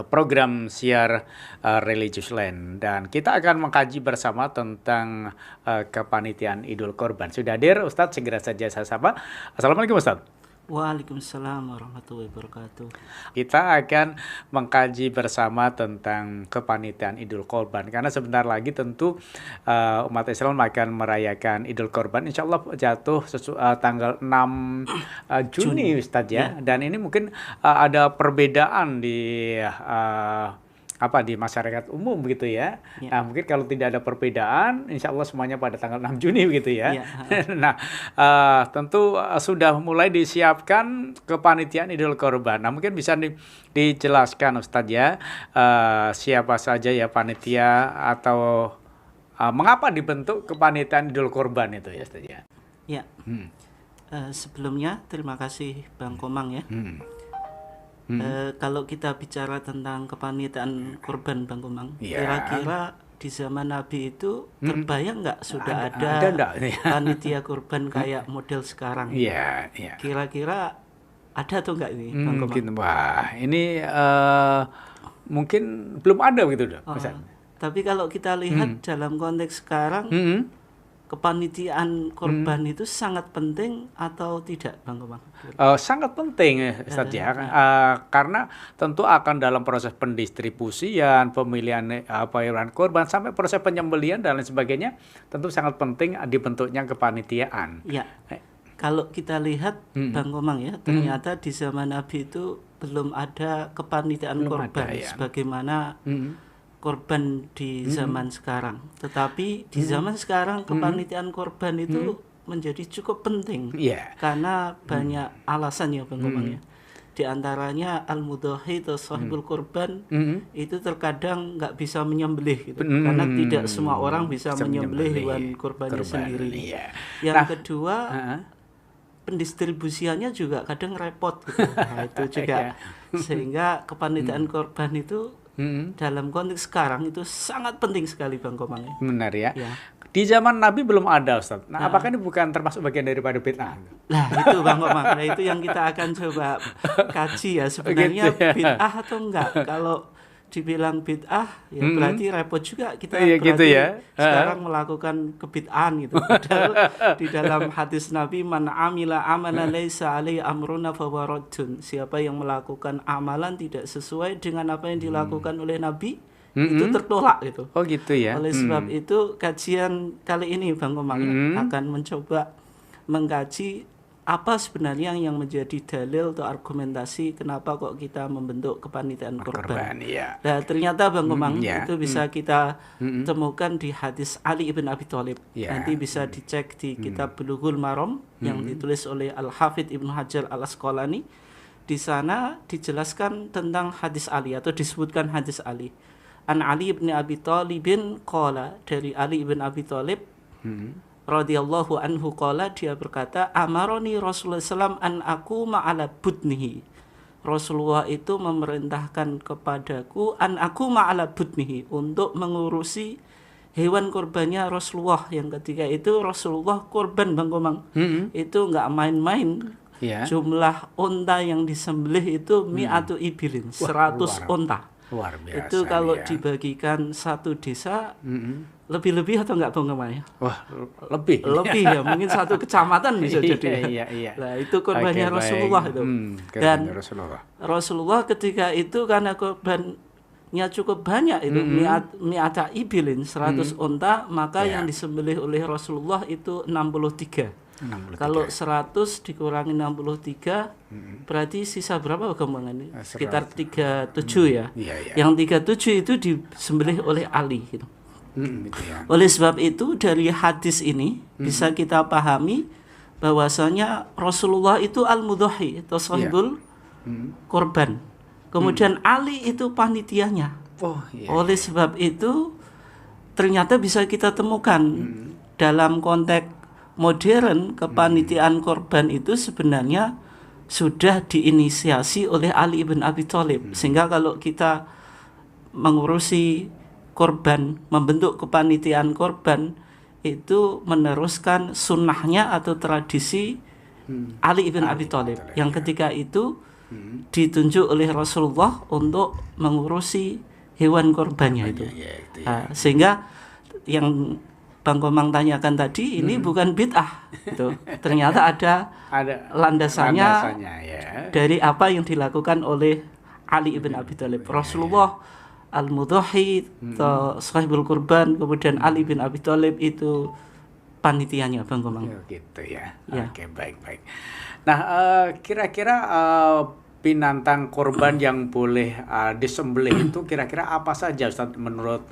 program siar Religious Land, dan kita akan mengkaji bersama tentang kepanitiaan Idul Kurban. Sudah hadir Ustadz, segera saja saya sapa. Assalamualaikum Ustadz. Waalaikumsalam warahmatullahi wabarakatuh. Kita akan mengkaji bersama tentang kepanitiaan Idul Kurban, karena sebentar lagi tentu umat Islam akan merayakan Idul Kurban. Insya Allah jatuh tanggal 6 Juni Ustadz ya. Dan ini mungkin ada perbedaan di di masyarakat umum gitu ya. Nah, mungkin kalau tidak ada perbedaan, insya Allah semuanya pada tanggal 6 Juni begitu ya. Nah, tentu sudah mulai disiapkan kepanitiaan Idul Kurban. Nah, mungkin bisa dijelaskan Ustadz ya, siapa saja ya panitia atau mengapa dibentuk kepanitiaan Idul Kurban itu ya Ustadz ya. Ya. Sebelumnya terima kasih Bang Komang ya. Kalau kita bicara tentang kepanitiaan kurban Bang Komang, kira-kira di zaman Nabi itu terbayang nggak sudah ada panitia kurban kayak model sekarang? Kira-kira ada atau nggak ini Bang Komang? Wah, ini mungkin belum ada gitu dong. Tapi kalau kita lihat dalam konteks sekarang, kepanitiaan kurban itu sangat penting atau tidak Bang Komang? Sangat penting Ustadz ya, karena tentu akan dalam proses pendistribusian, pemilihan hewan kurban sampai proses penyembelihan dan lain sebagainya, tentu sangat penting dibentuknya kepanitiaan. Ya. Kalau kita lihat Bang Komang ya, ternyata di zaman Nabi itu belum ada kepanitiaan kurban sebagaimana korban di zaman sekarang. Tetapi di zaman sekarang kepanitiaan korban itu menjadi cukup penting karena banyak alasan ya Bang Komang ya. Di antaranya al-mudhahi atau sahibul korban itu terkadang nggak bisa menyembelih gitu. Karena tidak semua orang bisa menyembelih hewan korbannya sendiri. Yang kedua, pendistribusiannya juga kadang repot gitu. Nah, itu juga sehingga kepanitiaan korban itu dalam konteks sekarang itu sangat penting sekali Bang Komang. Benar ya. Di zaman Nabi belum ada Ustaz. Nah, apakah ini bukan termasuk bagian daripada bid'ah? Nah, itu Bang Komang. Nah, itu yang kita akan coba kaji ya, sebenarnya bid'ah atau enggak. Kalau dibilang bid'ah ya berarti repot juga kita berarti sekarang melakukan kebid'ahan gitu. Padahal di dalam hadis Nabi, man amila amalan laisa alaihi amruna fahuwa raddun. Siapa yang melakukan amalan tidak sesuai dengan apa yang dilakukan oleh Nabi, itu tertolak gitu. Oh gitu ya. Oleh sebab itu kajian kali ini Bang Komang akan mencoba mengkaji apa sebenarnya yang menjadi dalil atau argumentasi kenapa kok kita membentuk kepanitiaan kurban. Nah, ternyata Bang Komang itu bisa kita temukan di hadis Ali ibn Abi Thalib. Nanti bisa dicek di kitab Bulughul Maram yang ditulis oleh Al-Hafidz Ibnu Hajar Al-Asqalani. Di sana dijelaskan tentang hadis Ali atau disebutkan hadis Ali. An Ali ibn Abi Thalibin qala, dari Ali ibn Abi Thalib radhiyallahu anhu qala, dia berkata, amaroni Rasulullah SAW an aku ma'ala budnihi. Rasulullah itu memerintahkan kepadaku an aku ma'ala budnihi, untuk mengurusi hewan kurbannya Rasulullah. Yang ketika itu Rasulullah kurban Bang Komang. Itu enggak main-main. Jumlah unta yang disembelih itu mi'atu ibilin, 100 unta. Luar biasa. Itu kalau dibagikan satu desa lebih-lebih atau enggak Bang Komang ya? Wah, lebih. Lebih ya, mungkin satu kecamatan bisa jadi. Nah, itu korbannya Rasulullah itu. Dan Rasulullah ketika itu karena korbannya cukup banyak itu, mi'ata ibilin, 100 unta, maka yang disembelih oleh Rasulullah itu 63. Kalau 100 dikurangi 63 berarti sisa berapa Bang? Sekitar 37 ya. Yang 37 itu disembelih oleh Ali gitu. Oleh sebab itu dari hadis ini bisa kita pahami bahwasanya Rasulullah itu al-mudhahi atau sahibul korban. Kemudian Ali itu panitianya. Oleh sebab itu ternyata bisa kita temukan dalam konteks modern kepanitiaan korban itu sebenarnya sudah diinisiasi oleh Ali ibn Abi Thalib. Sehingga kalau kita mengurusi korban, membentuk kepanitiaan korban, itu meneruskan sunnahnya atau tradisi Ali ibn Abi Thalib yang ketika itu ditunjuk oleh Rasulullah untuk mengurusi hewan korbannya itu. Sehingga yang Bang Komang tanyakan tadi ini bukan bid'ah itu. Ternyata ada landasannya dari apa yang dilakukan oleh Ali ibn Abi Thalib. Rasulullah al-mudhahi, sahibul kurban, kemudian Ali bin Abi Thalib itu panitianya, Bang Komang. Gitu ya. Oke, baik. Nah, kira-kira binatang korban yang boleh disembelih itu kira-kira apa saja Ustaz menurut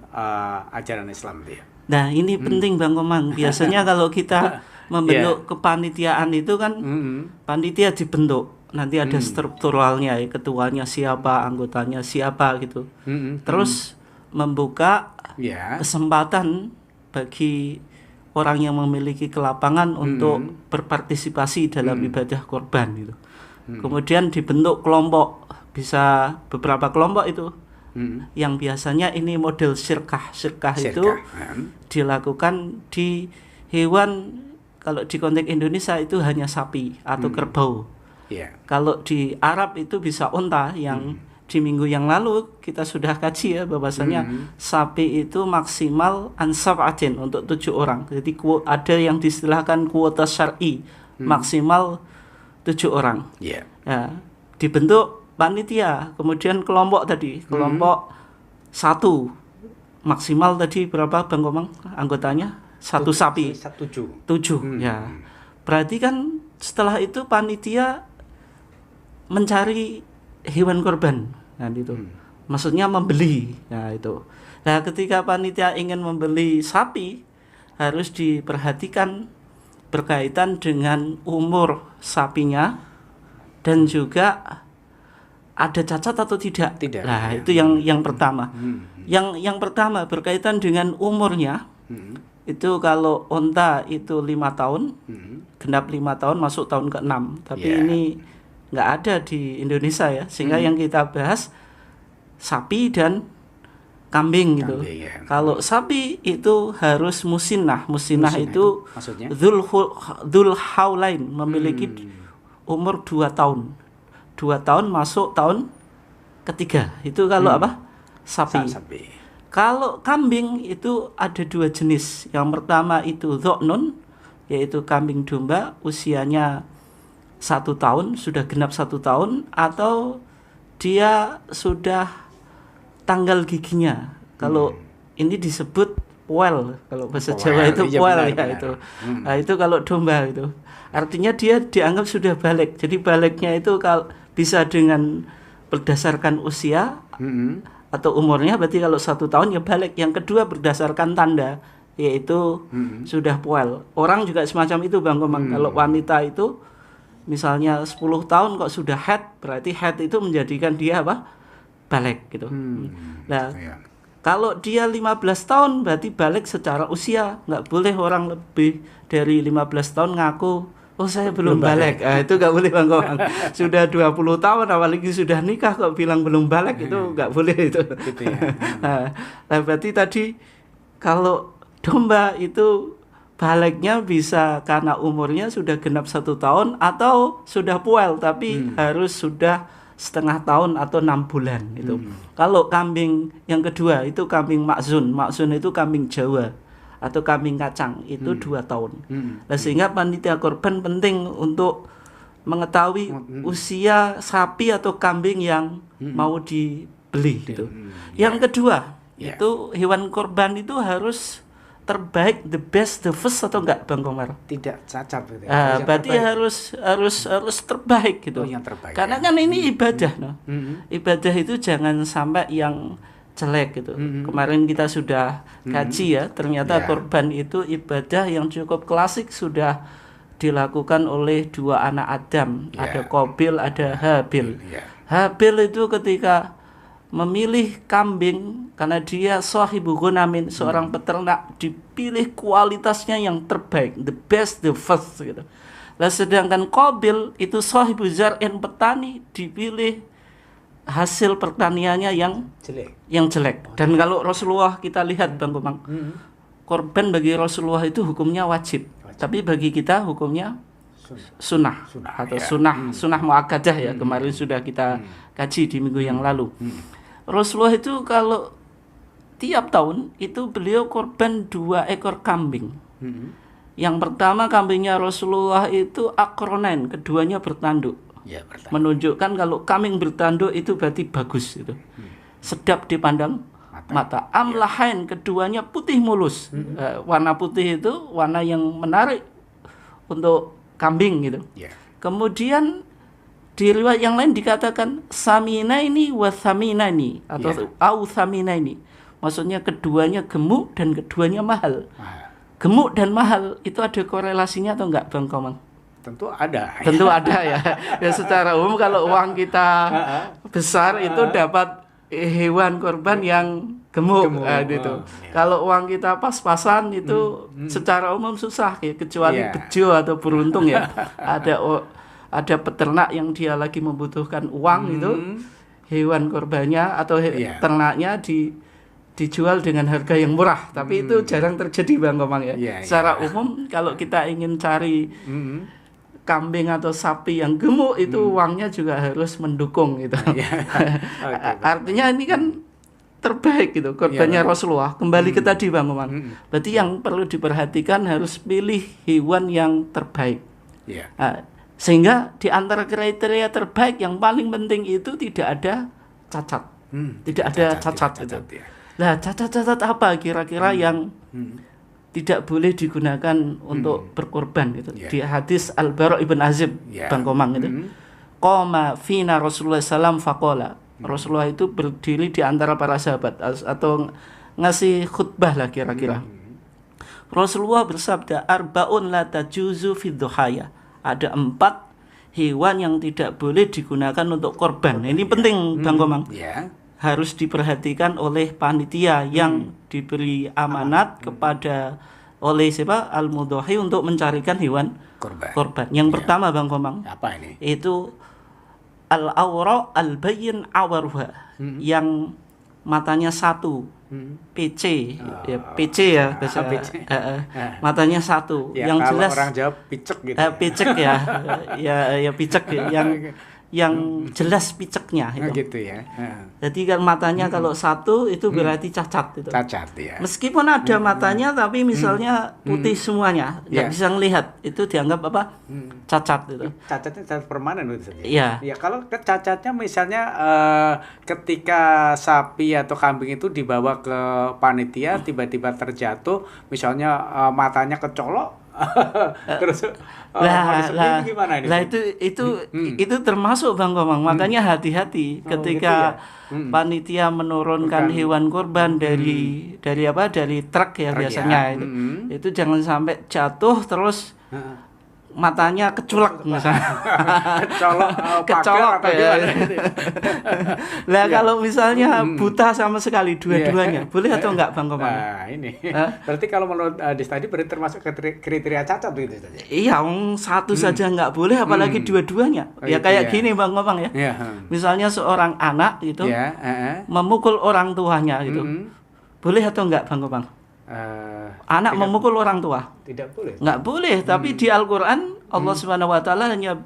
ajaran Islam dia? Nah, ini penting Bang Komang. Biasanya kalau kita membentuk kepanitiaan itu kan panitia dibentuk. Nanti ada strukturalnya, ketuanya siapa, anggotanya siapa gitu. Terus membuka kesempatan bagi orang yang memiliki kelapangan untuk berpartisipasi dalam ibadah korban gitu. Kemudian dibentuk kelompok, bisa beberapa kelompok itu. Yang biasanya ini model syirkah itu dilakukan di hewan, kalau di konteks Indonesia itu hanya sapi atau kerbau. Kalau di Arab itu bisa unta, yang di minggu yang lalu kita sudah kaji ya bahwasanya sapi itu maksimal ansab'atin untuk 7 orang. Jadi ada yang diistilahkan kuota syar'i maksimal 7 orang. Ya, dibentuk panitia, kemudian kelompok tadi, kelompok 1 maksimal tadi berapa Bang Komang anggotanya? 1 sapi. 7. Ya. Berarti kan setelah itu panitia mencari hewan korban. Nah itu. Maksudnya membeli. Nah itu. Nah, ketika panitia ingin membeli sapi harus diperhatikan berkaitan dengan umur sapinya dan juga ada cacat atau tidak. Nah, itu yang pertama. Yang pertama berkaitan dengan umurnya. Itu kalau unta itu 5 tahun, genap 5 tahun masuk tahun ke-6. Tapi ini nggak ada di Indonesia ya. Sehingga yang kita bahas sapi dan kambing gitu. Kalau sapi itu harus musinnah. Musinnah itu dzul haulain, memiliki umur 2 tahun. 2 tahun masuk tahun ketiga. Itu kalau apa? Sapi. Kalau kambing itu ada 2 jenis. Yang pertama itu dha'nun, yaitu kambing domba, usianya 1 tahun, sudah genap 1 tahun, atau dia sudah tanggal giginya. Kalau ini disebut poel, kalau bahasa Jawa itu poel ya itu. Nah, itu kalau domba itu. Artinya dia dianggap sudah balik. Jadi baliknya itu kalau bisa dengan berdasarkan usia atau umurnya, berarti kalau 1 tahun ya balik. Yang kedua berdasarkan tanda, yaitu sudah poel. Orang juga semacam itu Bang Komang. Kalau wanita itu misalnya 10 tahun kok sudah haid, berarti haid itu menjadikan dia apa? Balik gitu. Nah, kalau dia 15 tahun berarti balik secara usia. Nggak boleh orang lebih dari 15 tahun ngaku, oh saya belum balik. Itu nggak boleh Bang Komang. Sudah 20 tahun apalagi sudah nikah kok bilang belum balik, itu nggak boleh itu. Gitu ya. Nah, berarti tadi kalau domba itu baliknya bisa karena umurnya sudah genap 1 tahun atau sudah puel tapi harus sudah setengah tahun atau 6 bulan itu. Kalau kambing yang kedua itu kambing makzun. Makzun itu kambing Jawa atau kambing kacang, itu 2 tahun. Nah, sehingga panitia korban penting untuk mengetahui usia sapi atau kambing yang mau dibeli gitu. Yang kedua, itu hewan korban itu harus terbaik, the best, the first atau enggak Bang Komar? Tidak cacat gitu. Berarti harus terbaik gitu. Yang terbaik. Karena kan ini ibadah, Ibadah itu jangan sampai yang jelek gitu. Kemarin kita sudah kaji ya, ternyata korban itu ibadah yang cukup klasik sudah dilakukan oleh 2 anak Adam. Ada Qabil, ada Habil. Habil itu ketika memilih kambing karena dia sahibu ghunamin, seorang peternak, dipilih kualitasnya yang terbaik, the best, the first gitu. Nah, sedangkan Qabil itu sahibu zar'in, petani, dipilih hasil pertaniannya yang jelek. Dan kalau Rasulullah kita lihat Bang Komang, korban bagi Rasulullah itu hukumnya wajib. Tapi bagi kita hukumnya sunnah atau sunnah muakkadah ya. Kemarin sudah kita kaji di minggu yang lalu. Rasulullah itu kalau tiap tahun itu beliau korban 2 ekor kambing. Yang pertama kambingnya Rasulullah itu akronain, keduanya bertanduk. Ya, menunjukkan kalau kambing bertanduk itu berarti bagus itu. Sedap dipandang mata. Amlahain, keduanya putih mulus. Warna putih itu warna yang menarik untuk kambing gitu. Kemudian di riwayat yang lain dikatakan saminaini wa saminaini atau au saminaini. Maksudnya keduanya gemuk dan keduanya mahal. Gemuk dan mahal itu ada korelasinya atau enggak, Bang Komang? Tentu ada. Tentu ada ya. Ya secara umum kalau uang kita besar itu dapat hewan kurban yang gemuk gitu. Kalau uang kita pas-pasan itu secara umum susah ya, kecuali bejo atau beruntung ya. Ada peternak yang dia lagi membutuhkan uang itu, hewan kurbannya atau ternaknya dijual dengan harga yang murah, tapi itu jarang terjadi, Bang Komang ya. Secara umum kalau kita ingin cari kambing atau sapi yang gemuk itu uangnya juga harus mendukung gitu. Artinya ini kan terbaik gitu korbannya Rasulullah. Kembali ke tadi, Bang Komang. Berarti yang perlu diperhatikan harus pilih hewan yang terbaik. Sehingga di antara kriteria terbaik yang paling penting itu tidak ada cacat. Tidak ada cacat itu. Nah, cacat-cacat apa kira-kira yang tidak boleh digunakan untuk berkorban gitu. Di hadis Al-Bara' ibn Azib, Bang Komang itu. Qoma fina Rasulullah sallam faqala. Rasulullah itu berdiri di antara para sahabat atau ngasih khutbah lah kira-kira. Rasulullah bersabda, arba'un la tajuzu fid dhuhaya. Ada 4 hewan yang tidak boleh digunakan untuk korban. Ini penting, Bang Komang. Harus diperhatikan oleh panitia yang diberi amanat kepada oleh siapa al-mudhahi untuk mencarikan hewan korban. Yang pertama, Bang Komang, apa ini? Itu al-awra al-bayyin awaruha, yang matanya satu, PC ya, PC ya bahasa matanya satu, yang jelas orang Jawa picek gitu. Picek ya. ya picek ya, yang jelas piceknya gitu ya. Jadi kan matanya kalau satu itu berarti cacat itu. Cacat ya. Meskipun ada matanya tapi misalnya putih semuanya, nggak bisa ngelihat, itu dianggap apa? Cacat itu. Cacatnya cacat permanen begitu. Iya. Ya kalau cacatnya misalnya ketika sapi atau kambing itu dibawa ke panitia tiba-tiba terjatuh, misalnya matanya kecolok terus gimana ini? Lah itu termasuk, Bang Komang. Makanya hati-hati ketika panitia menurunkan hewan kurban dari truk ya biasanya itu jangan sampai jatuh terus matanya keculak misalnya. Kecolok ya. Lah kalau misalnya buta sama sekali dua-duanya, boleh atau enggak, Bang Komang? Nah, ini. Berarti kalau menurut tadi berarti termasuk kriteria cacat begitu saja. Iya, satu saja enggak boleh, apalagi dua-duanya. Ya kayak gini, Bang Komang ya. Misalnya seorang anak gitu memukul orang tuanya gitu. Boleh atau enggak, Bang Komang? Anak memukul orang tua tidak boleh. Nggak boleh, tapi di Al-Qur'an Allah Subhanahu wa taala hanya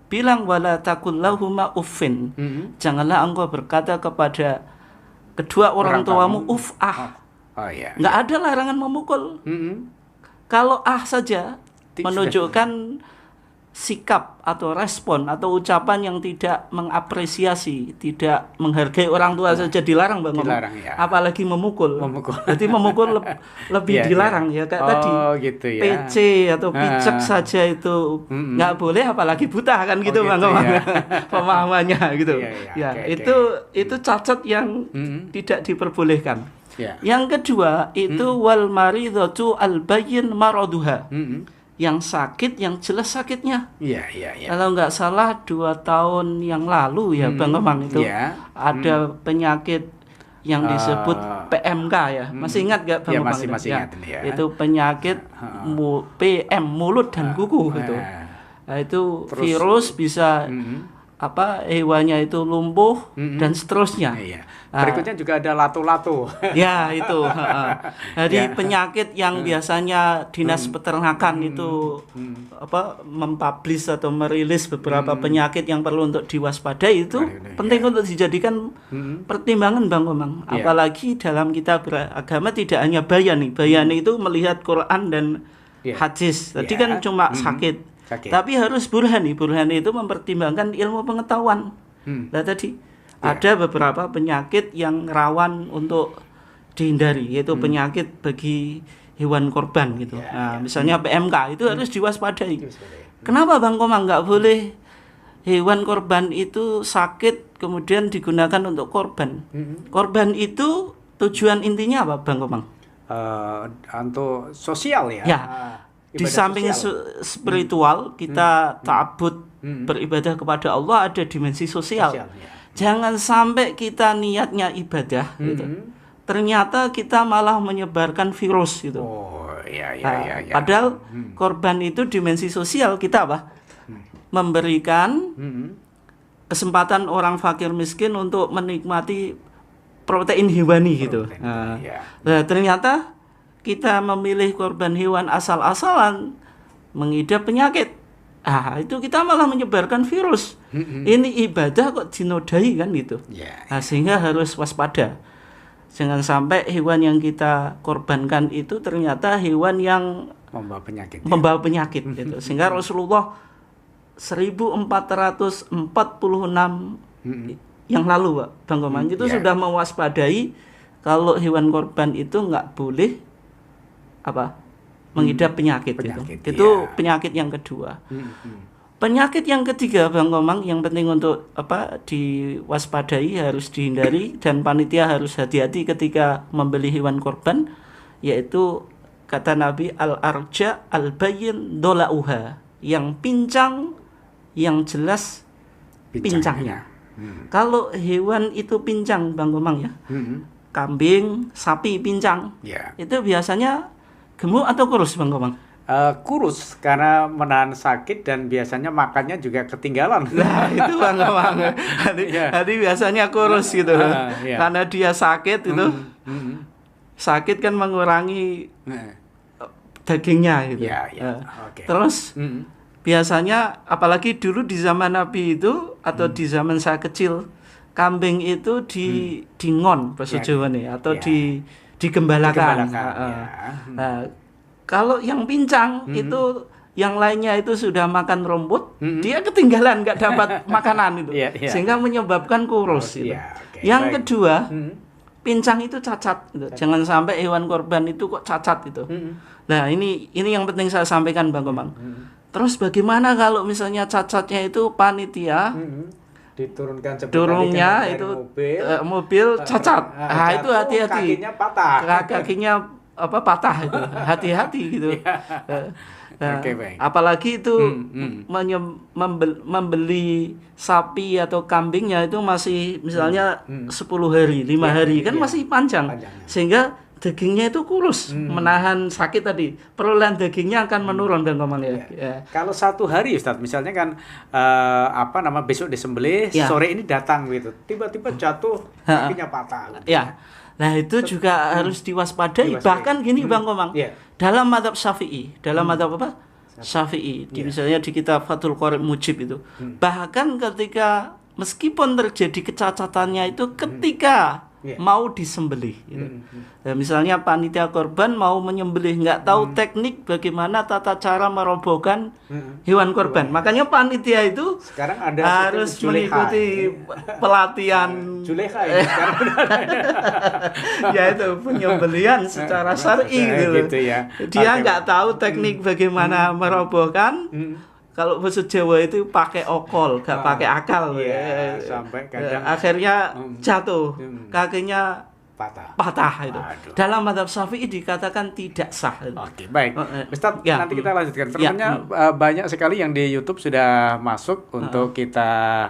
bilang wala taqul lahuma uffin. Janganlah engkau berkata kepada kedua orang tuamu Nggak ada larangan memukul. Kalau saja menunjukkan sikap atau respon atau ucapan yang tidak mengapresiasi, tidak menghargai orang tua saja dilarang, Bang. Dilarang ya. Apalagi memukul. Jadi memukul lebih dilarang ya kayak tadi. Gitu ya. PC atau picek saja itu nggak boleh, apalagi buta kan gitu, Bang. Ya. Pemahamannya gitu. Itu cacat yang tidak diperbolehkan. Yang kedua itu wal maridatu al bayyin maraduha. Yang sakit, yang jelas sakitnya. Kalau nggak salah 2 tahun yang lalu ya, Bang Komang, itu ada penyakit yang disebut PMK ya. Masih ingat nggak, Bang Komang? Masih ingat ya. Itu penyakit PM, mulut dan kuku gitu. Nah, itu virus bisa hewannya itu lumpuh dan seterusnya. Iya. Berikutnya juga ada lato-lato. Ya itu. Dari penyakit yang biasanya dinas peternakan itu mempublish atau merilis beberapa penyakit yang perlu untuk diwaspadai itu penting untuk dijadikan pertimbangan Bang Komang. Apalagi dalam kita beragama tidak hanya bayani. Bayani itu melihat Quran dan hadis. Tadi kan cuma sakit. Tapi harus burhani. Burhani itu mempertimbangkan ilmu pengetahuan. Nah tadi ada beberapa penyakit yang rawan untuk dihindari, yaitu penyakit bagi hewan korban gitu. Misalnya PMK itu harus diwaspadai. Kenapa Bang Komang nggak boleh hewan korban itu sakit kemudian digunakan untuk korban? Korban itu tujuan intinya apa Bang Komang? Untuk sosial ya. Di samping spiritual kita ta'abbud beribadah kepada Allah, ada dimensi sosial. Jangan sampai kita niatnya ibadah gitu. Ternyata kita malah menyebarkan virus gitu. Padahal korban itu dimensi sosial, kita memberikan kesempatan orang fakir miskin untuk menikmati protein hewani gitu. Nah, ternyata kita memilih korban hewan asal-asalan mengidap penyakit. Itu kita malah menyebarkan virus. Ini ibadah kok dinodai kan gitu. Sehingga harus waspada. Jangan sampai hewan yang kita korbankan itu ternyata hewan yang membawa penyakit gitu. Sehingga Rasulullah 1446 yang lalu Bang Komang itu sudah mewaspadai kalau hewan korban itu nggak boleh mengidap penyakit gitu. Itu penyakit yang kedua. Penyakit yang ketiga Bang Komang yang penting untuk diwaspadai, harus dihindari dan panitia harus hati-hati ketika membeli hewan korban, yaitu kata Nabi al-arja al-bayyin dolauha, yang pincang yang jelas pincangnya. Kalau hewan itu pincang Bang Komang ya. Kambing, sapi pincang. Itu biasanya gemuk atau kurus Bang Komang? Kurus karena menahan sakit dan biasanya makannya juga ketinggalan. Nah itu Bang Komang. Jadi biasanya kurus gitu. Karena dia sakit itu. Sakit kan mengurangi dagingnya gitu. Terus biasanya apalagi dulu di zaman Nabi itu atau di zaman saya kecil, kambing itu dingon bahasa Jawa nih, atau digembalakan. Nah, kalau yang pincang itu yang lainnya itu sudah makan rumput, dia ketinggalan nggak dapat makanan itu, sehingga menyebabkan kurus. Gitu. Yang kedua, pincang itu cacat. Gitu. Jangan sampai hewan korban itu kok cacat itu. Nah ini yang penting saya sampaikan Bang Komang. Terus bagaimana kalau misalnya cacatnya itu panitia diturunkan turunnya itu mobil cacat. Itu hati-hati. Kakinya patah. Kakinya patah itu. Hati-hati gitu. Apalagi itu membeli sapi atau kambingnya itu masih misalnya 10 hari, 5 hari kan masih panjang. Sehingga dagingnya itu kurus, menahan sakit tadi. Perolehan dagingnya akan menurun Bang Komang ya. Kalau 1 hari Ustadz, misalnya kan besok disembelih, sore ini datang gitu. Tiba-tiba jatuh, kakinya patah. Nah, itu juga harus diwaspadai. Bahkan gini Bang Komang. Dalam mazhab Syafi'i, mazhab apa? Syafi'i. Misalnya di kitab Fathul Qorib Mujib itu. Bahkan ketika meskipun terjadi kecacatannya itu ketika mau disembelih gitu. Misalnya panitia korban mau menyembelih, nggak tahu teknik bagaimana tata cara merobohkan hewan korban. Makanya panitia itu sekarang ada harus mengikuti pelatihan Juleha ya. Yaitu penyembelihan secara syar'i gitu ya. Dia nggak tahu teknik bagaimana merobohkan. Kalau bahasa Jawa itu pakai okol, gak pakai akal. Sampai kadang akhirnya jatuh, kakinya patah itu. Aduh. Dalam mazhab Syafi'i dikatakan tidak sah. Oke, baik. Ustaz, nanti kita lanjutkan. Sebenarnya banyak sekali yang di YouTube sudah masuk untuk kita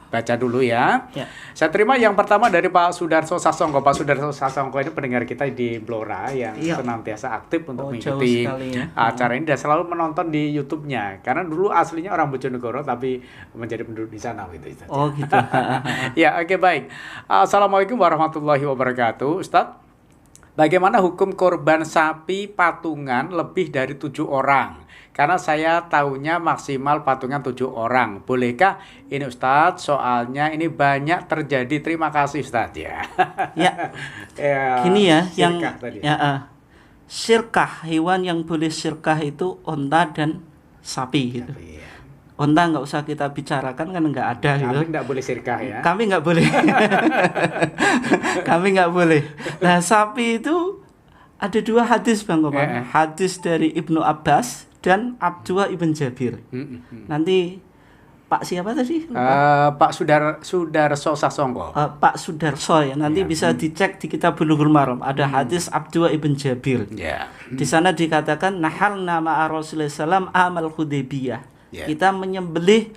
baca dulu ya. Ya. Saya terima yang pertama dari Pak Sudarso Sasongko. Pak Sudarso Sasongko ini pendengar kita di Blora yang senantiasa aktif untuk mengikuti acara ini dan selalu menonton di YouTube-nya. Karena dulu aslinya orang Bojonegoro tapi menjadi penduduk di sana gitu. Oh gitu. Ya, oke, baik. Assalamualaikum warahmatullahi wabarakatuh, Ustadz. Bagaimana hukum korban sapi patungan lebih dari 7 orang? Karena saya tahunya maksimal patungan 7 orang. Bolehkah ini Ustadz? Soalnya ini banyak terjadi. Terima kasih Ustadz ya. Ya. Ya, gini ya, yang tadi. syirkah, hewan yang boleh syirkah itu onta dan sapi gitu. Ya. Onta nggak usah kita bicarakan kan nggak ada gitu. Kami nggak boleh syirkah ya. Kami nggak boleh. Kami nggak boleh. Nah sapi itu ada 2 hadis Bang Komang. Hadis dari Ibnu Abbas dan Abdullah ibn Jabir. Nanti Pak siapa tadi? Pak Sudarso Sasongko. Pak Sudarso ya. Nanti bisa dicek di kitab Bulughul Maram. Ada hadis Abdullah ibn Jabir. Di sana dikatakan nahalna ma'a Rasulullah sallam amal Hudaybiyah. Kita menyembelih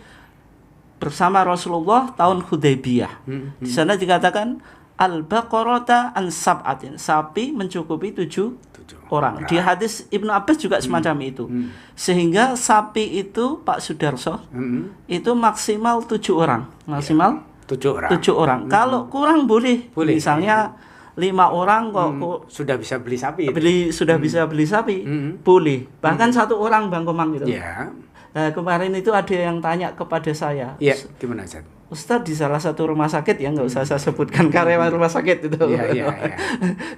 bersama Rasulullah tahun Hudaybiyah. Di sana dikatakan al-baqarata an sab'atin. Sapi mencukupi 7 orang. Di hadis Ibnu Abbas juga semacam itu. Sehingga sapi itu Pak Sudarso itu maksimal 7 orang. Maksimal 7 orang. Kalau kurang boleh. Misalnya 5 orang kok sudah bisa beli sapi. Sudah bisa beli sapi. Boleh. Bahkan 1 orang Bang Komang itu. Nah, kemarin itu ada yang tanya kepada saya. Iya, gimana Ustaz? Ustadz di salah satu rumah sakit ya, nggak usah saya sebutkan karyawan rumah sakit itu. Iya.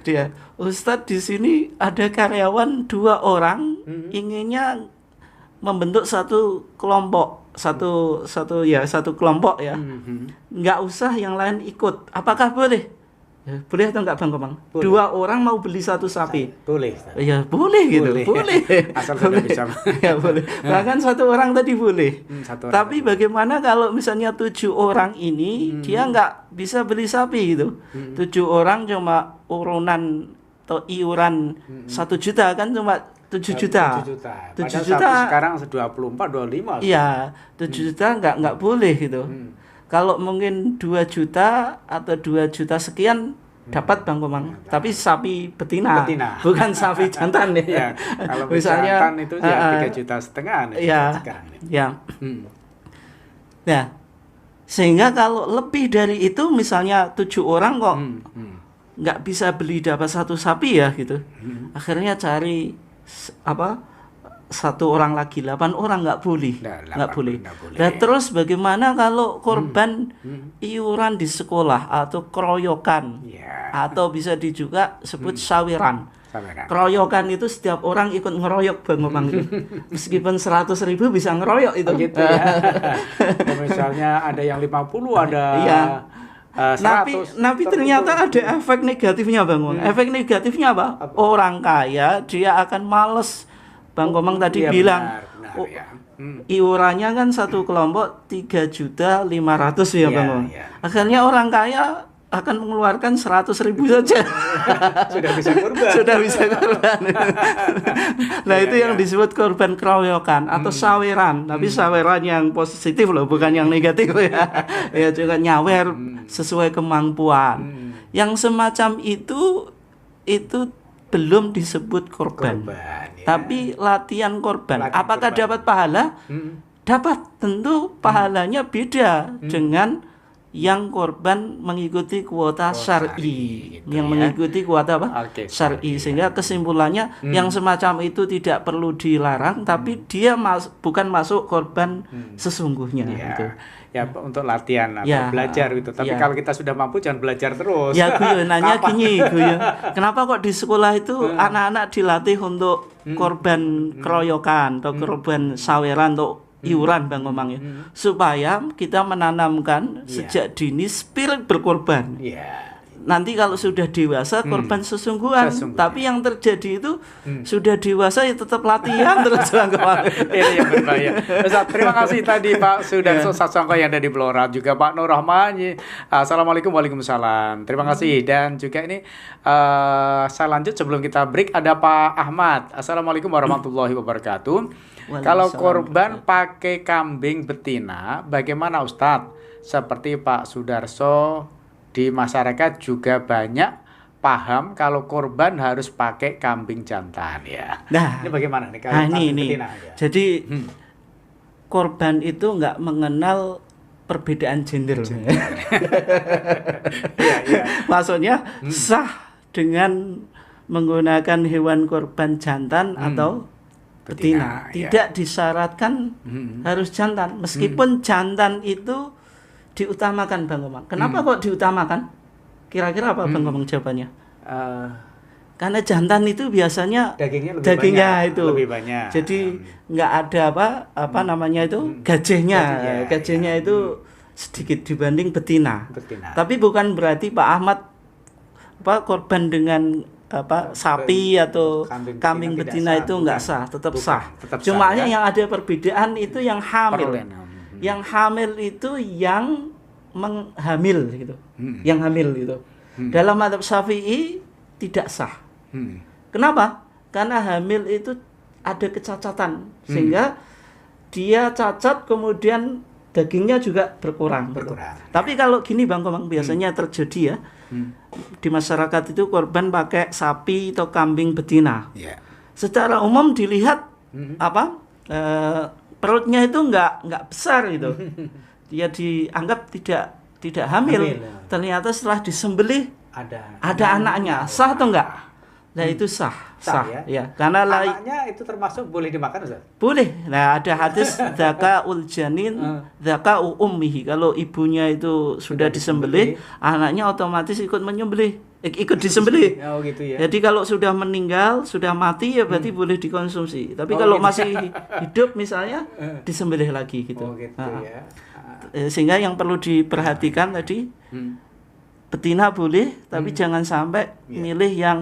Dia, Ustadz di sini ada karyawan 2 orang inginnya membentuk satu kelompok, satu kelompok ya. Nggak usah yang lain ikut. Apakah boleh? Ya, boleh atau enggak Bang Komang? Boleh. 2 orang mau beli 1 sapi. Boleh. Ya boleh gitu. Boleh. Asal sudah bisa. Ya boleh. Bahkan 1 orang tadi boleh. Tapi bagaimana kalau misalnya 7 orang ini dia nggak bisa beli sapi gitu. 7 orang cuma urunan atau iuran 1 juta kan cuma 7 juta. 7 juta. Sekarang 24, 25. Iya, 7 juta nggak boleh gitu. Kalau mungkin 2 juta atau 2 juta sekian dapat Bang Komang. Tapi sapi betina. Bukan sapi jantan ya. Kalau misalnya jantan itu ya 3,5 juta sekarang. Ya. Sehingga kalau lebih dari itu misalnya 7 orang kok nggak bisa beli dapat 1 sapi ya gitu. Akhirnya cari 1 orang lagi, 8 orang nggak boleh. Nggak boleh. Nah terus bagaimana kalau korban iuran di sekolah atau keroyokan atau bisa juga sebut sawiran. Keroyokan itu setiap orang ikut ngeroyok Bang Komang itu. Meskipun 100.000 bisa ngeroyok itu. Gitu ya. Misalnya ada yang 50, ada 100. Tapi ternyata ada efek negatifnya Bang Komang. Efek negatifnya apa? Orang kaya dia akan males. Bang Komang tadi bilang iurannya kan 1 kelompok 3.500.000 ya Bang Komang. Akhirnya orang kaya akan mengeluarkan 100.000 saja. Sudah bisa korban. Nah itu yang disebut korban keroyokan atau saweran. Tapi saweran yang positif loh, bukan yang negatif ya. Ya juga nyawer sesuai kemampuan. Yang semacam itu belum disebut korban. Tapi latihan korban. Apakah dapat pahala? Dapat. Tentu pahalanya beda dengan yang korban mengikuti kuota syar'i. Yang mengikuti kuota apa? Syar'i. Sehingga kesimpulannya yang semacam itu tidak perlu dilarang, tapi dia bukan masuk korban sesungguhnya gitu. Ya untuk latihan atau belajar gitu. Tapi kalau kita sudah mampu jangan belajar terus. Ya Guyon nanya gini Guyon. Kenapa kok di sekolah itu anak-anak dilatih untuk korban keroyokan atau korban saweran atau iuran Bang Komang ya. Supaya kita menanamkan sejak dini spirit berkorban. Nanti kalau sudah dewasa korban sesungguhan. Tapi yang terjadi itu sudah dewasa ya tetap latihan terus Bang Komang. Ini yang berbahaya. Terima kasih tadi Pak Sudarso Sasongko yang ada di Blora, juga Pak Nur Rahman. Assalamualaikum, waalaikumsalam. Terima kasih. Dan juga ini saya lanjut sebelum kita break, ada Pak Ahmad. Assalamualaikum warahmatullahi wabarakatuh. Kalau korban pakai kambing betina, bagaimana Ustadz? seperti Pak Sudarso, di masyarakat juga banyak paham kalau korban harus pakai kambing jantan ya. Nah, ini bagaimana nih kalau ini. betina, ya? Jadi korban itu nggak mengenal perbedaan gender. Maksudnya sah dengan menggunakan hewan korban jantan atau betina. Tidak disyaratkan harus jantan. Meskipun jantan itu diutamakan, Bang Komang. Kenapa kok diutamakan? Kira-kira apa Bang Komang jawabannya? Karena jantan itu biasanya dagingnya itu lebih banyak. Jadi nggak ada apa namanya itu gajahnya itu sedikit dibanding betina. Tapi bukan berarti Pak Ahmad korban dengan sapi atau kambing betina itu nggak sah, tetap sah. Cuma yang ada perbedaan itu yang hamil. Yang hamil itu yang menghamil gitu. Yang hamil gitu. Dalam mazhab Syafi'i tidak sah. Kenapa? Karena hamil itu ada kecacatan sehingga dia cacat kemudian dagingnya juga berkurang. Tapi kalau gini Bang Komang biasanya terjadi ya. Di masyarakat itu korban pakai sapi atau kambing betina. Secara umum dilihat perutnya itu nggak besar gitu. Dia dianggap tidak hamil. Ternyata setelah disembelih ada anaknya. Sah atau enggak? Nah itu sah ya. Karena anaknya itu termasuk boleh dimakan, Ustaz? Boleh. Nah ada hadis zaka'ul janin zaka'u ummihi. Kalau ibunya itu sudah disembelih, anaknya otomatis ikut disembelih. Oh gitu ya. Jadi kalau sudah meninggal, sudah mati ya berarti boleh dikonsumsi. Tapi kalau gitu. Masih hidup misalnya disembelih lagi gitu. Oh gitu ya. Sehingga yang perlu diperhatikan tadi betina boleh, tapi jangan sampai milih yang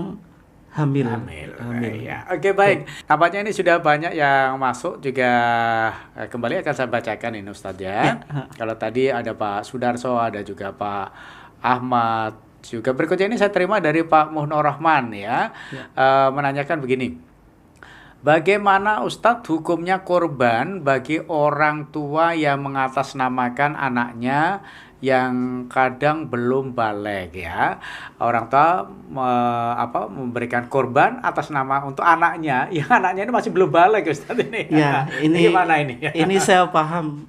hamil. Ya. Oke, baik. Tampaknya ini sudah banyak yang masuk juga. Kembali akan saya bacakan ini Ustadz ya. Kalau tadi ada Pak Sudarso, ada juga Pak Ahmad. Juga berikutnya ini saya terima dari Pak Muhnur Rahman ya. Menanyakan begini. Bagaimana Ustadz hukumnya korban bagi orang tua yang mengatasnamakan anaknya yang kadang belum balik ya. Orang tua memberikan korban atas nama untuk anaknya, yang anaknya ini masih belum balik Ustadz ini. Ya, ini gimana ini? Ini saya paham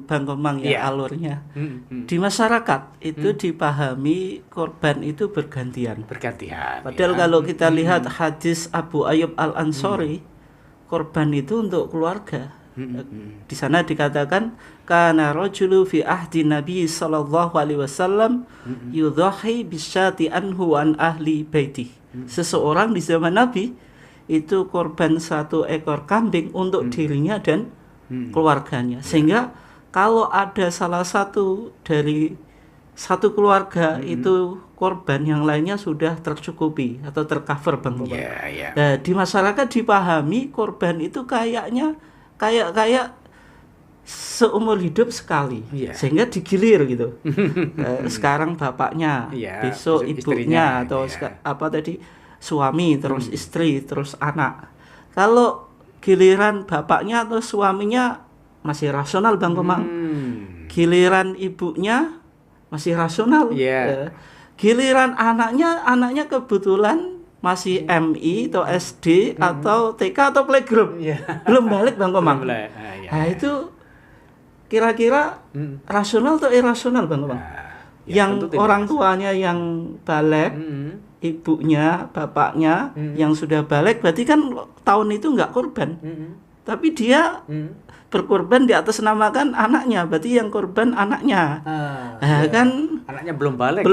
Bang Komang ya alurnya. Di masyarakat itu dipahami korban itu bergantian. Padahal kalau kita lihat hadis Abu Ayyub Al-Ansari, korban itu untuk keluarga. Di sana dikatakan kana rajulu fi ahdi Nabi sallallahu alaihi wasallam yudhahi bisyati anhu an ahli baiti. Seseorang di zaman Nabi itu korban 1 ekor kambing untuk dirinya dan keluarganya. Sehingga kalau ada salah satu dari satu keluarga itu korban, yang lainnya sudah tercukupi atau tercover Bang Komang. Nah, di masyarakat dipahami korban itu kayak seumur hidup sekali, sehingga digilir gitu. Sekarang bapaknya, besok ibunya atau suami, terus istri, terus anak. Kalau giliran bapaknya atau suaminya masih rasional Bang Komang, giliran ibunya masih rasional, giliran anaknya kebetulan masih MI atau SD atau TK atau playgroup, belum balik Bang Komang. Nah itu kira-kira rasional atau irasional Bang Komang? Yang orang tuanya yang balik, ibunya, bapaknya yang sudah balik, berarti kan tahun itu nggak korban, tapi dia berkorban di atas namakan anaknya, berarti yang korban anaknya. Kan anaknya belum balik.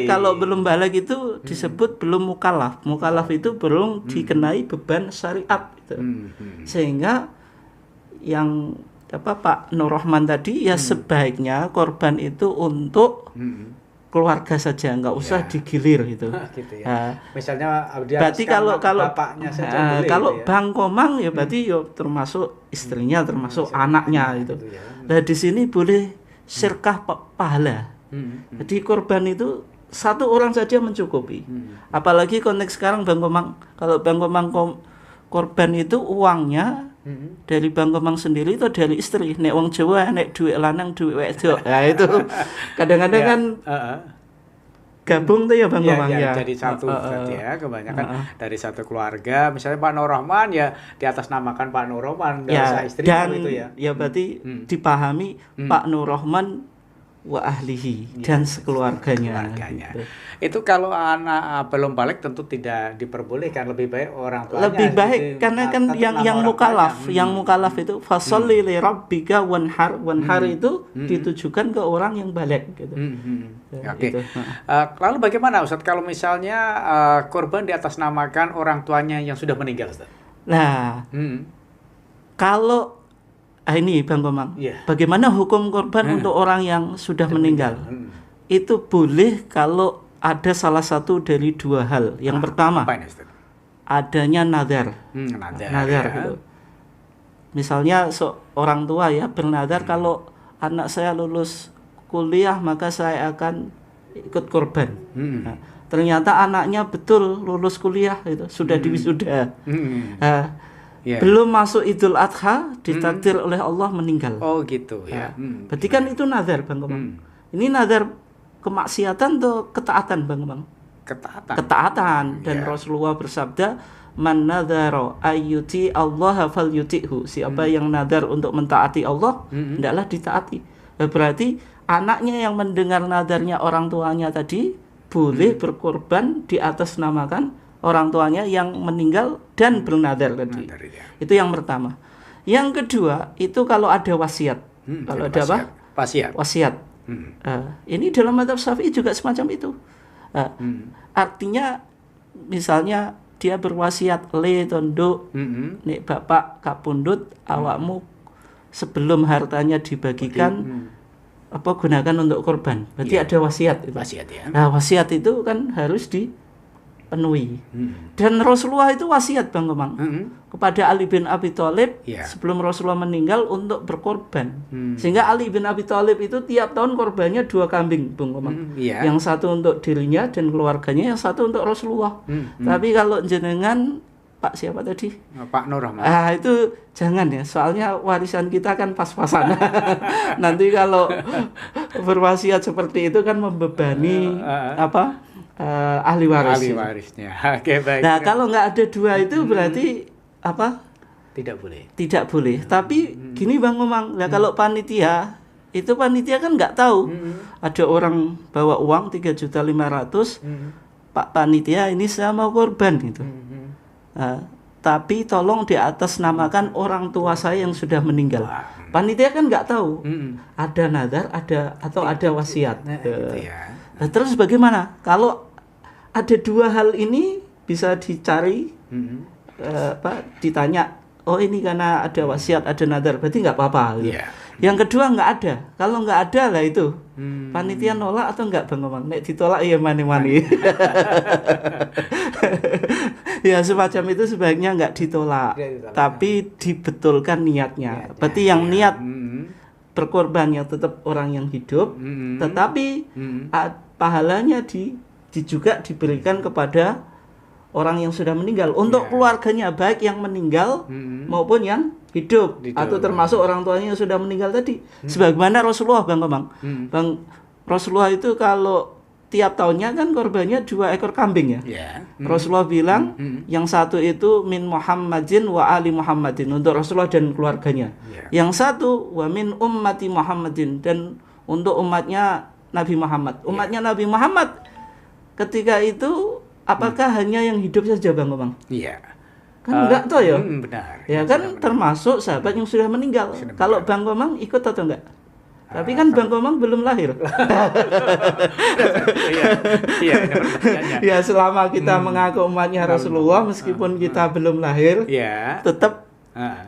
Kalau belum balik itu disebut belum mukallaf. Mukallaf itu belum dikenai beban syariat gitu. Sehingga yang Pak Nur Rahman tadi ya sebaiknya korban itu untuk keluarga saja, nggak usah digilir gitu. Gitu ya. Misalnya berarti kalau bapaknya saja boleh, kalau gitu ya. Bang Komang ya berarti termasuk istrinya, termasuk anaknya gitu. Nah di sini boleh sirkah pahala. Jadi korban itu 1 orang saja mencukupi. Apalagi konteks sekarang Bang Komang, kalau Bang Komang korban itu uangnya Dari Bang Komang sendiri itu dari istri. Nek wong Jawa nek duit lanang duit wedok. Nah itu kadang-kadang kan gabung tuh ya Bang Komang ya. Jadi satu berarti ya, kebanyakan dari satu keluarga. Misalnya Pak Nur Rahman ya di atas namakan Pak Nur Rahman, enggak usah istri itu ya. Ya berarti dipahami Pak Nur Rahman wa ahlihi dan sekeluarganya. Gitu. Itu kalau anak belum balik tentu tidak diperbolehkan, lebih baik orang tuanya. Lebih baik gitu, karena kan yang mukalaf, yang mukalaf itu fasholli li rabbika wanhar itu ditujukan ke orang yang balik gitu. Oke. Gitu. Lalu bagaimana Ustaz kalau misalnya korban diatasnamakan orang tuanya yang sudah meninggal Ustaz? Nah, kalau ini Bang Komang, bagaimana hukum korban untuk orang yang sudah meninggal? Itu boleh kalau ada salah satu dari dua hal. Yang pertama, adanya nadar. Nadar gitu. Misalnya orang tua ya bernadar kalau anak saya lulus kuliah maka saya akan ikut korban. Nah, ternyata anaknya betul lulus kuliah itu sudah diwisuda. Belum masuk Idul Adha ditakdir oleh Allah meninggal. Oh gitu ya. Berarti kan itu nazar Bang Komang. Ini nazar kemaksiatan atau ketaatan Bang Komang? Ketaatan. Dan Rasulullah bersabda, "Man nadzara ayyuti Allah falyuti'hu." Siapa yang nazar untuk mentaati Allah, hendaklah ditaati. Berarti anaknya yang mendengar nazarnya orang tuanya tadi boleh berkorban di atas namakan orang tuanya yang meninggal dan bernadar tadi. Itu yang pertama. Yang kedua, itu kalau ada wasiat. Kalau ada apa? Wasiat. Ini dalam mazhab Syafi'i juga semacam itu. Artinya misalnya dia berwasiat le tondo nek bapak kapundhut awakmu sebelum hartanya dibagikan gunakan untuk korban. Berarti ada wasiat itu. Wasiat ya. Nah, wasiat itu kan harus dipenuhi. Dan Rasulullah itu wasiat Bang Komang kepada Ali bin Abi Thalib sebelum Rasulullah meninggal untuk berkorban. Sehingga Ali bin Abi Thalib itu tiap tahun korbannya 2 kambing Bang Komang. Yang satu untuk dirinya dan keluarganya, yang satu untuk Rasulullah. Tapi kalau jenengan Pak siapa tadi? Pak Nur Rahman. Itu jangan ya, soalnya warisan kita kan pas-pasan. Nanti kalau berwasiat seperti itu kan membebani ahli waris. Ahli warisnya. Oke, baik. Nah, kalau nggak ada 2 itu berarti apa? Tidak boleh. Tidak boleh. Tapi gini Bang Komang, nah kalau panitia kan nggak tahu. Ada orang bawa uang 3.500.000. Pak panitia ini saya mau korban gitu. Tapi tolong di atas namakan orang tua saya yang sudah meninggal. Panitia kan nggak tahu ada nadar, ada wasiat. Gitu ya. Nah, terus bagaimana? Kalau ada 2 hal ini bisa dicari, ditanya. Oh ini karena ada wasiat, ada nadar, berarti nggak apa-apa. Gitu. Yang kedua nggak ada. Kalau nggak ada lah itu panitia nolak atau nggak Bang Komang? Nek ditolak ya mani-mani. Ya semacam itu sebaiknya nggak ditolak, tapi dibetulkan niatnya. Berarti yang niat berkorbannya tetap orang yang hidup, tetapi pahalanya juga diberikan kepada orang yang sudah meninggal untuk keluarganya, baik yang meninggal maupun yang hidup atau termasuk orang tuanya yang sudah meninggal tadi. Sebagaimana Rasulullah Bang Komang. Rasulullah itu kalau tiap tahunnya kan korbannya 2 ekor kambing ya. Rasulullah bilang yang satu itu min Muhammadin wa ali Muhammadin untuk Rasulullah dan keluarganya. Yang satu wa min ummati Muhammadin dan untuk umatnya Nabi Muhammad. Umatnya Nabi Muhammad ketika itu apakah hanya yang hidup saja Bang Komang? Kan enggak toh ya? Benar. Ya kan termasuk sahabat yang sudah meninggal. Kalau Bang Komang ikut atau enggak? Tapi kan Bang Komang belum lahir. Ya selama kita mengaku umatnya Rasulullah meskipun kita belum lahir, tetap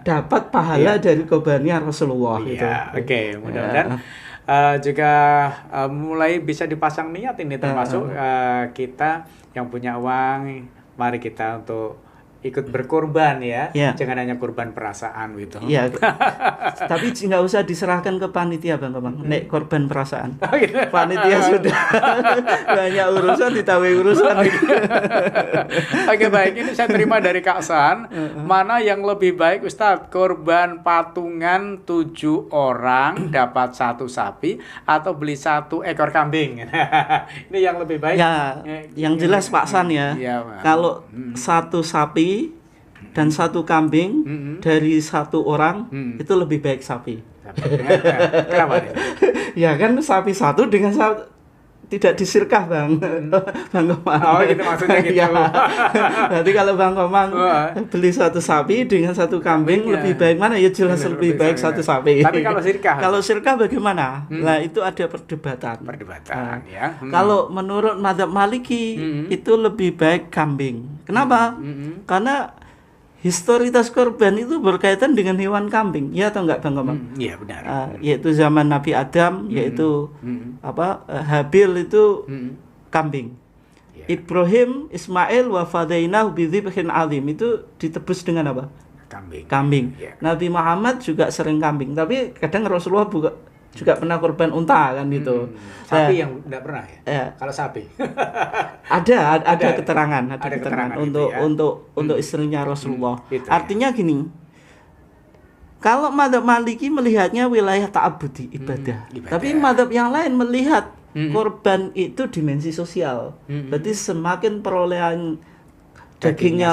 dapat pahala dari korbannya Rasulullah gitu. Oke, mudah-mudahan juga mulai bisa dipasang niat ini termasuk kita yang punya uang, mari kita untuk ikut berkorban ya. Ya. Jangan hanya korban perasaan gitu. Iya. Tapi nggak usah diserahkan ke panitia Bang Komang. Nek korban perasaan. Oh, gitu. Panitia sudah banyak urusan ditambah urusan. Oke, baik, ini saya terima dari Kak San. Mana yang lebih baik Ustadz? Korban patungan 7 orang dapat 1 sapi atau beli 1 ekor kambing? Ini yang lebih baik. Ya, yang jelas Pak San ya. Kalau 1 sapi dan 1 kambing dari 1 orang itu lebih baik sapi. Kenapa nih? Ya kan sapi 1 dengan tidak disirkah Bang Komang. Oh gitu maksudnya gitu. Ya. Berarti kalau Bang Komang beli 1 sapi dengan 1 kambing lebih baik mana? Ya jelas lebih baik 1 sapi. Tapi kalau sirkah? Kalau sirkah bagaimana? Nah itu ada perdebatan. Ya. Kalau menurut mazhab Maliki itu lebih baik kambing. Kenapa? Karena historitas korban itu berkaitan dengan hewan kambing, ya atau enggak Bang Komang? Iya benar. Yaitu zaman Nabi Adam, yaitu Habil itu kambing. Yeah. Ibrahim, Ismail wa fadainahu bidzibhin azim itu ditebus dengan apa? Kambing. Yeah. Nabi Muhammad juga sering kambing, tapi kadang Rasulullah juga pernah korban unta kan gitu. Sapi yang enggak pernah ya? Kalau sapi. ada keterangan untuk gitu ya? untuk istrinya Rasulullah. Artinya gini. Kalau mazhab Maliki melihatnya wilayah ta'abbudi, ibadah. Tapi mazhab yang lain melihat korban itu dimensi sosial. Berarti semakin perolehan dagingnya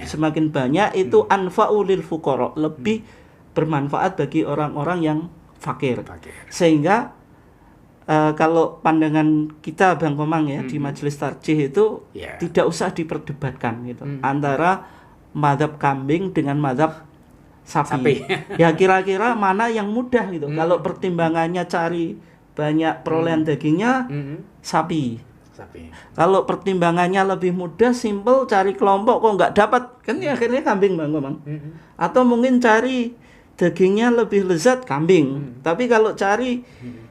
semakin banyak itu anfa'ulil fuqara, lebih bermanfaat bagi orang-orang yang fakir. Sehingga kalau pandangan kita Bang Komang ya di majelis tarjih itu tidak usah diperdebatkan gitu antara mazhab kambing dengan mazhab sapi. Ya kira-kira mana yang mudah gitu. Kalau pertimbangannya cari banyak perolehan dagingnya sapi. Kalau pertimbangannya lebih mudah, simple, cari kelompok kok nggak dapat kan ya akhirnya kambing Bang Komang. Atau mungkin cari dagingnya lebih lezat kambing. Tapi kalau cari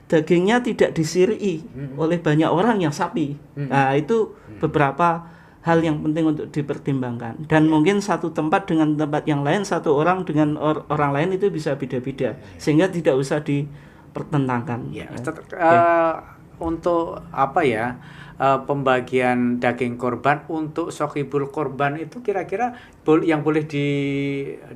dagingnya tidak disiri oleh banyak orang yang sapi. Nah, itu beberapa hal yang penting untuk dipertimbangkan. Dan mungkin satu tempat dengan tempat yang lain, satu orang dengan orang lain itu bisa beda-beda. Sehingga tidak usah dipertentangkan. Ya, untuk apa ya? Pembagian daging korban untuk sohibul korban itu kira-kira yang boleh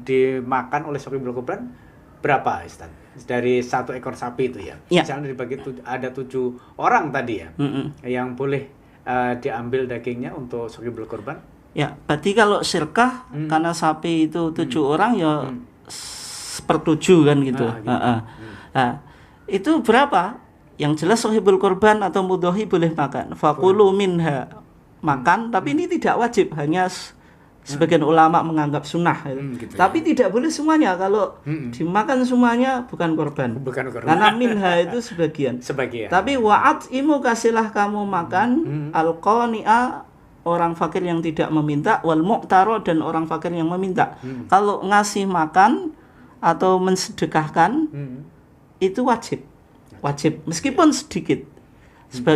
dimakan oleh sohibul korban berapa Ustaz? Dari 1 ekor sapi itu ya? Misalnya dibagi ada 7 orang tadi ya yang boleh diambil dagingnya untuk sohibul korban? Ya, berarti kalau sirkah karena sapi itu 7 orang ya 1/7 kan gitu. Nah, itu berapa? Yang jelas sohibul korban atau mudhohi boleh makan. Fakulu minha makan, tapi ini tidak wajib, hanya sebagian ulama menganggap sunnah. Gitu tapi tidak boleh semuanya. Kalau dimakan semuanya bukan korban. Karena minha itu sebagian. Tapi wa'at imu kasihlah kamu makan al-qani'a orang fakir yang tidak meminta, wal mu'taro dan orang fakir yang meminta. Kalau ngasih makan atau mensedekahkan itu wajib meskipun sedikit.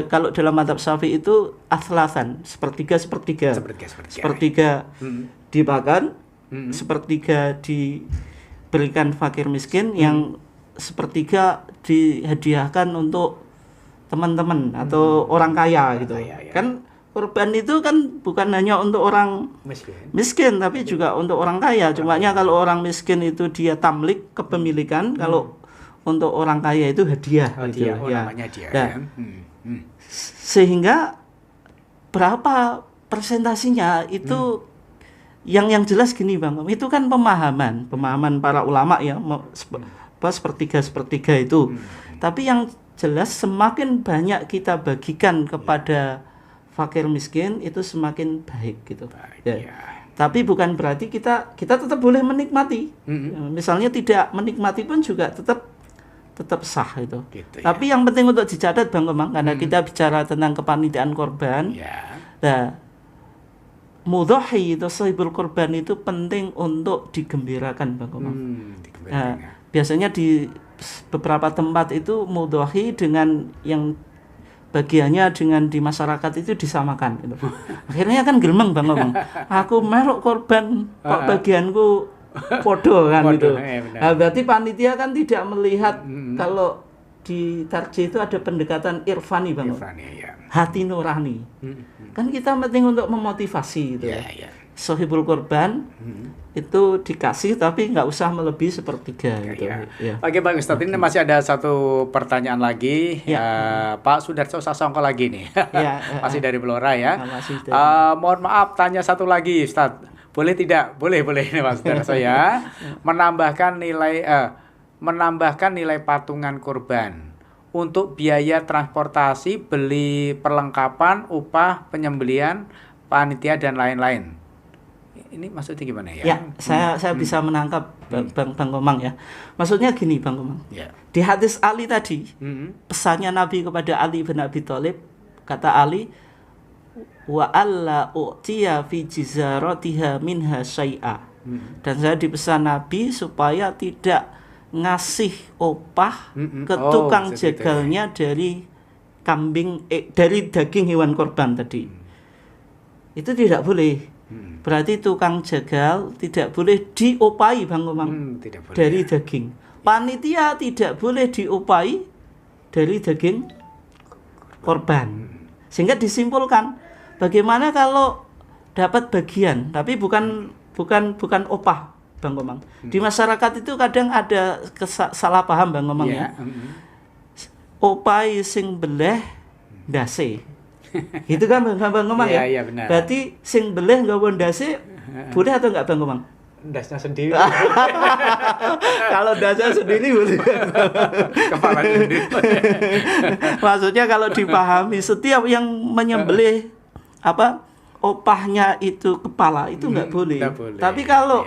Kalau dalam mazhab Syafi'i itu athlasan, sepertiga dimakan, sepertiga diberikan fakir miskin, yang sepertiga dihadiahkan untuk teman-teman atau orang kaya gitu. Kan korban itu kan bukan hanya untuk orang miskin tapi juga untuk orang kaya. Cumanya kalau orang miskin itu dia tamlik kepemilikan, kalau untuk orang kaya itu hadiah gitu ya. Sehingga berapa persentasinya itu yang jelas gini Bang, itu kan pemahaman para ulama ya, sepertiga itu. Tapi yang jelas semakin banyak kita bagikan kepada fakir miskin itu semakin baik gitu. Tapi bukan berarti kita tetap boleh menikmati. Misalnya tidak menikmati pun juga tetap sah itu. Tapi yang penting untuk dicatat Bang Komang, karena kita bicara tentang kepanitiaan korban. Nah, mudhohi atau sohibul korban itu penting untuk digembirakan Bang Komang. Biasanya di beberapa tempat itu mudhohi dengan yang bagiannya dengan di masyarakat itu disamakan gitu. Akhirnya kan gremeng Bang ngomong, aku melok korban kok bagianku podo kan gitu. Nah, berarti panitia kan tidak melihat kalau di tarjih itu ada pendekatan irfani Bang. Ya. Hati nurani. Kan kita penting untuk memotivasi gitu. Ya. Sohibul korban itu dikasih tapi nggak usah melebihi sepertiga gitu. Ya. Oke Bang Ustadz, ini masih ada satu pertanyaan lagi. Pak Sudarso Sasongko lagi nih. Masih dari Blora ya. Mohon maaf, tanya satu lagi Ustadz. Boleh tidak? Boleh ini Pak Sudarso ya. Menambahkan nilai patungan kurban untuk biaya transportasi, beli perlengkapan, upah, penyembelian, panitia dan lain-lain. Ini maksudnya gimana ya? Ya, saya bisa menangkap Bang Komang ya. Maksudnya gini Bang Komang. Di hadis Ali tadi, pesannya Nabi kepada Ali bin Abi Thalib, kata Ali, wa alla u'tiya fi jizaratiha minha syai'a. Dan saya dipesan Nabi supaya tidak ngasih opah ke tukang jagalnya dari kambing dari daging hewan korban tadi. Itu tidak boleh. Berarti tukang jagal tidak boleh diopai Bang Komang dari daging. Panitia tidak boleh diopai dari daging korban. Sehingga disimpulkan, bagaimana kalau dapat bagian tapi bukan opah Bang Komang. Di masyarakat itu kadang ada salah paham Bang Komang ya. Opai sing beleh ndase. Gitu kan Bang Komang ya? Iya, benar. Berarti sing beleh nggawa ndase boleh atau enggak Bang Komang? Ndasnya sendiri. Kalau ndasnya sendiri boleh. Kepala sendiri. Maksudnya kalau dipahami setiap yang menyembelih opahnya itu kepala itu enggak boleh. Tapi kalau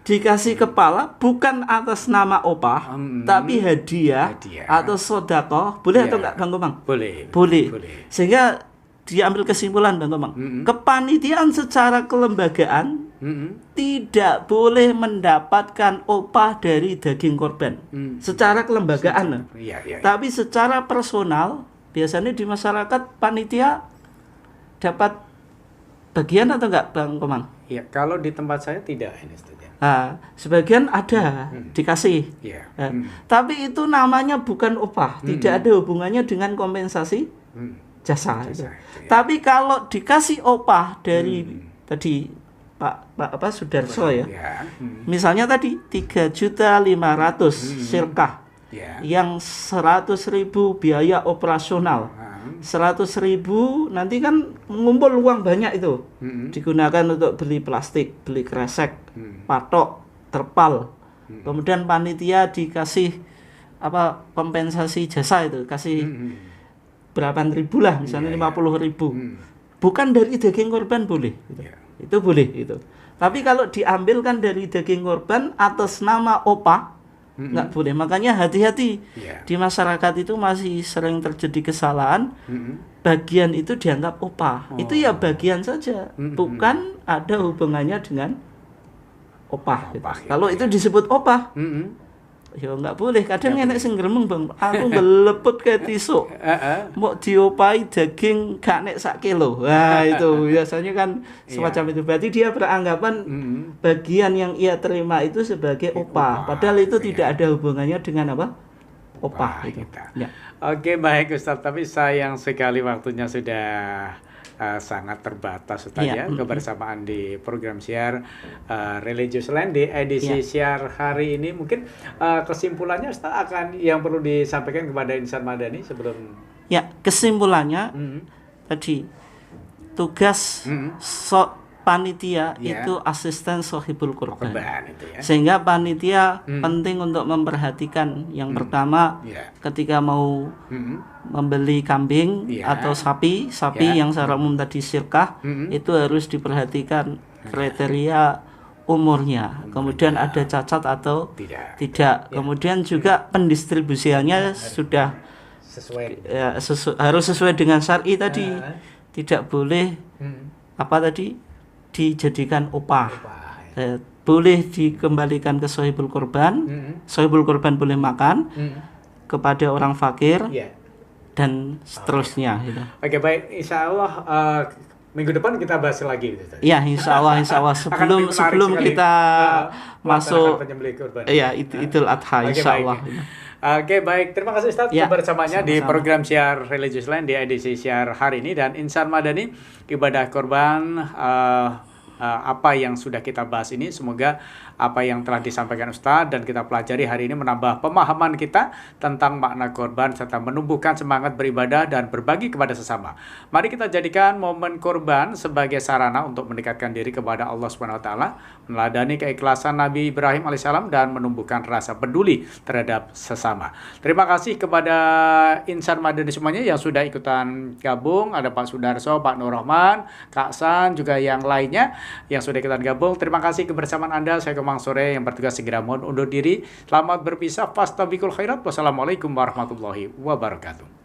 dikasih kepala bukan atas nama opah, tapi hadiah atau sedekah, boleh atau enggak Bang Komang? Boleh. Sehingga diambil kesimpulan Bang Komang. Kepanitiaan secara kelembagaan tidak boleh mendapatkan opah dari daging korban. Secara kelembagaan. Tapi secara personal, biasanya di masyarakat panitia dapat bagian atau enggak Bang Komang? Iya, kalau di tempat saya tidak ini setuju. Sebagian ada dikasih. Tapi itu namanya bukan opah, tidak ada hubungannya dengan kompensasi jasa. Tapi kalau dikasih opah dari tadi Pak Sudarso ya. Misalnya tadi 3.500.000 sirkah. Yang 100.000 biaya operasional. 100.000 nanti kan mengumpul uang banyak itu. Digunakan untuk beli plastik, beli kresek, patok, terpal. Kemudian panitia dikasih kompensasi jasa itu, kasih berapa ribu lah, misalnya 50.000. Bukan dari daging korban boleh gitu. Itu boleh itu. Tapi kalau diambilkan dari daging korban atas nama opah nggak boleh. Makanya hati-hati. Di masyarakat itu masih sering terjadi kesalahan. Bagian itu dianggap opah. Itu ya bagian saja, bukan ada hubungannya dengan opah gitu. Kalau itu disebut opah, ya nggak boleh. Kadang enek sing gremeng Bang, aku meleput ke tisu mau diopai daging gak nek 1 kilo. Nah itu biasanya kan semacam itu. Berarti dia beranggapan bagian yang ia terima itu sebagai opah, padahal itu tidak ada hubungannya dengan opah gitu. Oke, baik Ustadz, tapi sayang sekali waktunya sudah sangat terbatas Ustaz ya. Kebersamaan di program siar Religious Land di edisi siar hari ini. Mungkin kesimpulannya Ustaz akan yang perlu disampaikan kepada insan madani sebelum kesimpulannya tadi tugas panitia itu asisten sohibul korban itu ya. Sehingga panitia penting untuk memperhatikan yang pertama ketika mau membeli kambing atau sapi yang secara umum tadi sirkah itu harus diperhatikan kriteria umurnya, kemudian ada cacat atau tidak. Kemudian juga pendistribusiannya sudah harus sesuai dengan syar'i tadi. Tidak boleh dijadikan opah. Boleh dikembalikan ke sohibul korban. Sohibul korban boleh makan kepada orang fakir dan seterusnya gitu. Oke, baik, insya Allah minggu depan kita bahas lagi gitu. Iya, insya Allah sebelum kita masuk Idul Adha, insya Allah. Oke, baik, terima kasih Ustaz kebersamaannya di program Syiar Religius Lain di edisi Syiar hari ini. Dan Insan Madani, ibadah korban, apa yang sudah kita bahas ini, semoga apa yang telah disampaikan Ustadz dan kita pelajari hari ini menambah pemahaman kita tentang makna korban serta menumbuhkan semangat beribadah dan berbagi kepada sesama. Mari kita jadikan momen korban sebagai sarana untuk mendekatkan diri kepada Allah Subhanahu wa taala, meneladani keikhlasan Nabi Ibrahim alaihissalam dan menumbuhkan rasa peduli terhadap sesama. Terima kasih kepada Insan Madani semuanya yang sudah ikutan gabung, ada Pak Sudarso, Pak Nur Rahman, Kak San, juga yang lainnya yang sudah ikutan gabung. Terima kasih kebersamaan Anda. Saya Kemang Sore yang bertugas segera mohon undur diri. Selamat berpisah. Fastabiqul khairat. Wassalamualaikum warahmatullahi wabarakatuh.